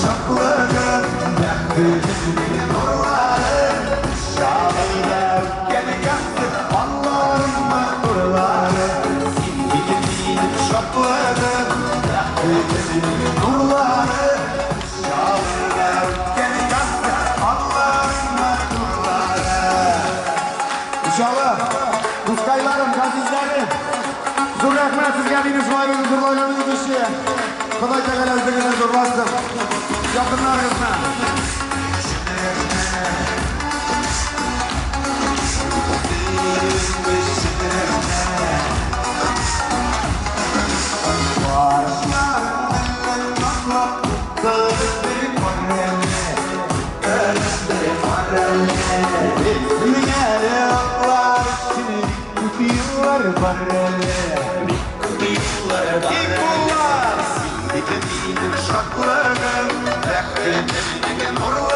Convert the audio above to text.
şaklığın Bekledim nurları Şahıyla gene yaktı Allah'ımla nurları Sildiğim şaklığın Bekledim nurları Şahıyla gene yaktı Allah'ımla nurları İnşallah Kıskaylarım, gazizlerim Zur rahmet sizga meni şuayınızı zurlaylarınızı işi Xudoy tagalazdığını zurlasın Yakınlarınızla Şaklığın, bekledim nurlar